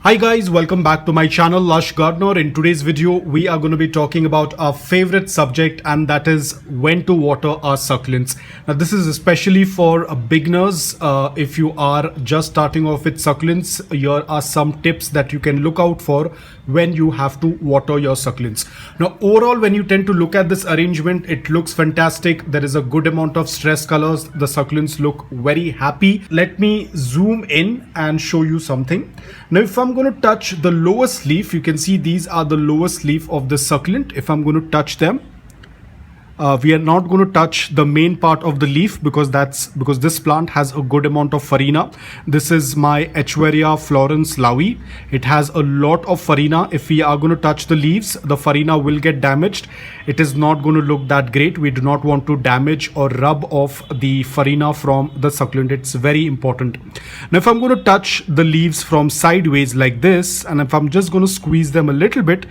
Hi guys, welcome back to my channel Lush Gardener. In today's video, we are going to be talking about our favorite subject, and that is when to water our succulents. Now this is especially for beginners. If you are just starting off with succulents, here are some tips that you can look out for when you have to water your succulents. Now overall, when you tend to look at this arrangement, it looks fantastic. There is a good amount of stress colors. The succulents look very happy. Let me zoom in and show you something. Now if I'm going to touch the lowest leaf, you can see these are the lowest leaf of the succulent. If I'm going to touch them, we are not going to touch the main part of the leaf because this plant has a good amount of farina. This is my Haworthia Florence Laui. It has a lot of farina. If we are going to touch the leaves, the farina will get damaged. It is not going to look that great. We do not want to damage or rub off the farina from the succulent. It's very important. Now if I'm going to touch the leaves from sideways like this, and if I'm just going to squeeze them a little bit,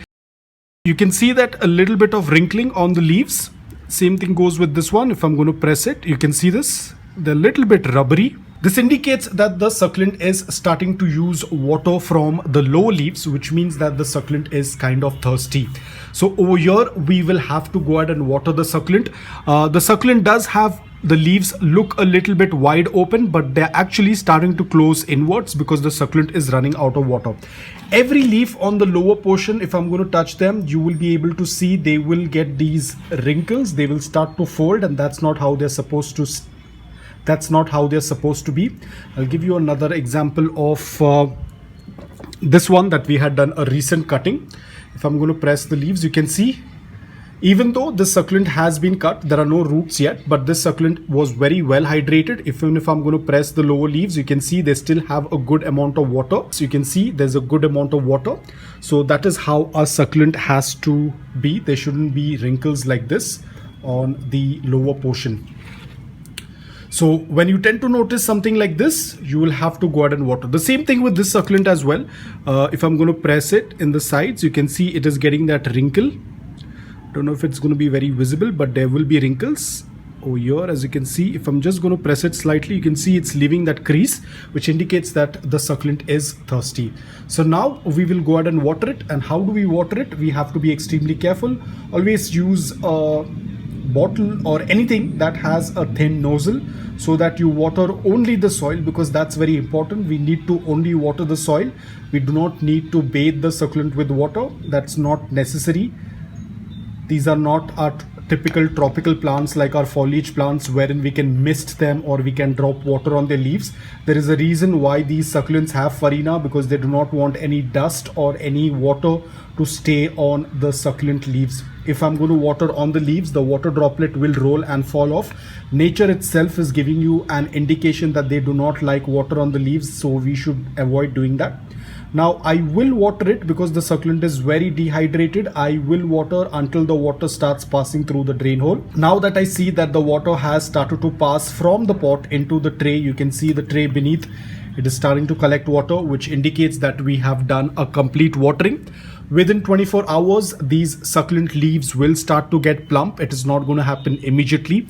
you can see that a little bit of wrinkling on the leaves. Same thing goes with this one. If I'm going to press it, you can see this. They're a little bit rubbery. This indicates that the succulent is starting to use water from the low leaves, which means that the succulent is kind of thirsty. So over here, we will have to go ahead and water the succulent. The succulent does have the leaves look a little bit wide open, but they're actually starting to close inwards because the succulent is running out of water. Every leaf on the lower portion, if I'm going to touch them, you will be able to see they will get these wrinkles. They will start to fold, and that's not how they're supposed to. That's not how they're supposed to be. I'll give you another example of this one that we had done a recent cutting. If I'm going to press the leaves, you can see, even though this succulent has been cut, there are no roots yet, but this succulent was very well hydrated. Even if I'm going to press the lower leaves, you can see they still have a good amount of water. So you can see there's a good amount of water. So that is how a succulent has to be. There shouldn't be wrinkles like this on the lower portion. So when you tend to notice something like this, you will have to go ahead and water. The same thing with this succulent as well. If I'm going to press it in the sides, you can see it is getting that wrinkle. Don't know if it's going to be very visible, but there will be wrinkles over here. As you can see, if I'm just going to press it slightly, you can see it's leaving that crease, which indicates that the succulent is thirsty. So now we will go ahead and water it. And how do we water it? We have to be extremely careful. Always use a bottle or anything that has a thin nozzle so that you water only the soil, because that's very important. We need to only water the soil. We do not need to bathe the succulent with water. That's not necessary. These are not our typical tropical plants like our foliage plants, wherein we can mist them or we can drop water on their leaves. There is a reason why these succulents have farina, because they do not want any dust or any water to stay on the succulent leaves. If I'm going to water on the leaves, the water droplet will roll and fall off. Nature itself is giving you an indication that they do not like water on the leaves, so we should avoid doing that. Now I will water it because the succulent is very dehydrated. I will water until the water starts passing through the drain hole. Now that I see that the water has started to pass from the pot into the tray, you can see the tray beneath. It is starting to collect water, which indicates that we have done a complete watering. Within 24 hours, these succulent leaves will start to get plump. It is not going to happen immediately.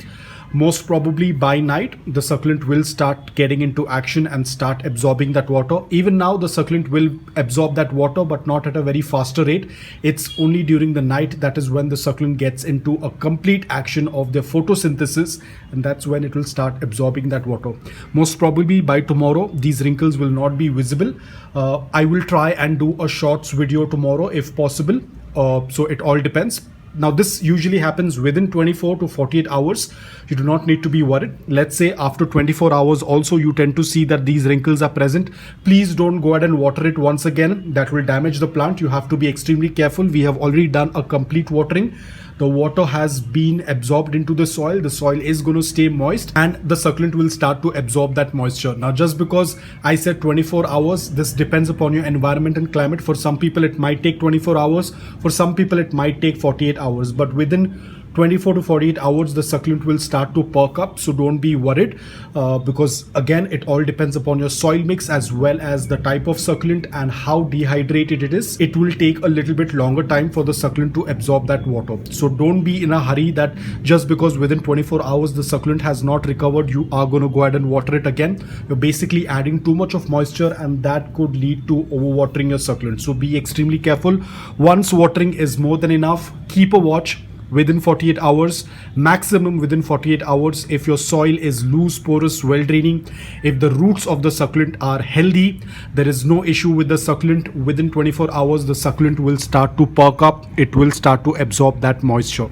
Most probably by night, the succulent will start getting into action and start absorbing that water. Even now, the succulent will absorb that water, but not at a very faster rate. It's only during the night that is when the succulent gets into a complete action of their photosynthesis, and that's when it will start absorbing that water. Most probably by tomorrow, these wrinkles will not be visible. I will try and do a shorts video tomorrow if possible. So it all depends. Now this usually happens within 24 to 48 hours. You do not need to be worried. Let's say after 24 hours also you tend to see that these wrinkles are present. Please don't go ahead and water it once again. That will damage the plant. You have to be extremely careful. We have already done a complete watering. The water has been absorbed into the soil. The soil is going to stay moist and the succulent will start to absorb that moisture. Now, just because I said 24 hours, this depends upon your environment and climate. For some people, it might take 24 hours. For some people, it might take 48 hours. But within 24 to 48 hours the succulent will start to perk up. So don't be worried, because again it all depends upon your soil mix as well as the type of succulent and how dehydrated it is. It will take a little bit longer time for the succulent to absorb that water. So don't be in a hurry that just because within 24 hours the succulent has not recovered, you are going to go ahead and water it again. You're basically adding too much of moisture, and that could lead to overwatering your succulent. So be extremely careful. Once watering is more than enough, keep a watch. Within 48 hours, maximum within 48 hours, if your soil is loose, porous, well draining, if the roots of the succulent are healthy, there is no issue with the succulent. Within 24 hours the succulent will start to perk up, it will start to absorb that moisture.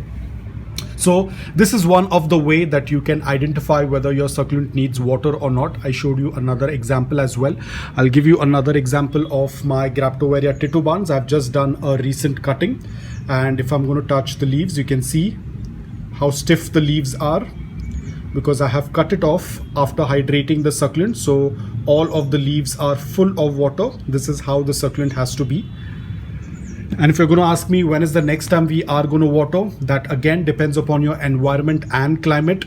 So this is one of the way that you can identify whether your succulent needs water or not. I showed you another example as well. I'll give you another example of my Graptovaria titubans. I've just done a recent cutting, and if I'm going to touch the leaves, you can see how stiff the leaves are because I have cut it off after hydrating the succulent. So all of the leaves are full of water. This is how the succulent has to be. And if you're going to ask me when is the next time we are going to water, that again depends upon your environment and climate.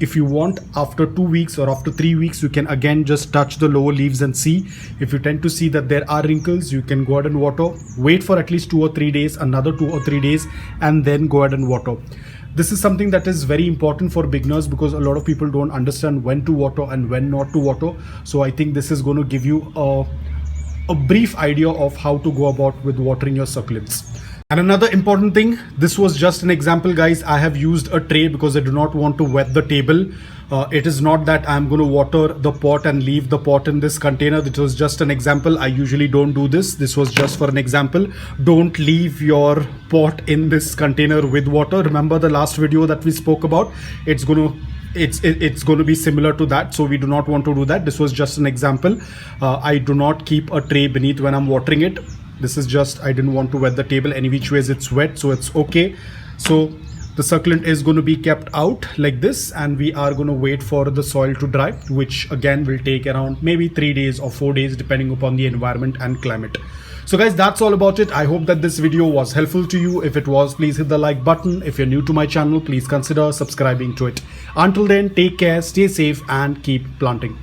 If you want, after 2 weeks or after 3 weeks, you can again just touch the lower leaves and see. If you tend to see that there are wrinkles, you can go ahead and water. Wait for at least 2 or 3 days, another 2 or 3 days, and then go ahead and water. This is something that is very important for beginners because a lot of people don't understand when to water and when not to water. So I think this is going to give you a brief idea of how to go about with watering your succulents. And another important thing, this was just an example guys. I have used a tray because I do not want to wet the table. It is not that I'm going to water the pot and leave the pot in this container. This was just an example. I usually don't do this. This was just for an example. Don't leave your pot in this container with water. Remember the last video that we spoke about? It's going to be similar to that, so we do not want to do that. This was just an example. I do not keep a tray beneath when I'm watering it. This is just, I didn't want to wet the table. Any which ways it's wet, so it's okay. So the succulent is going to be kept out like this, and we are going to wait for the soil to dry, which again will take around maybe 3 days or 4 days depending upon the environment and climate. So guys, that's all about it. I hope that this video was helpful to you. If it was, please hit the like button. If you're new to my channel, please consider subscribing to it. Until then, take care, stay safe, and keep planting.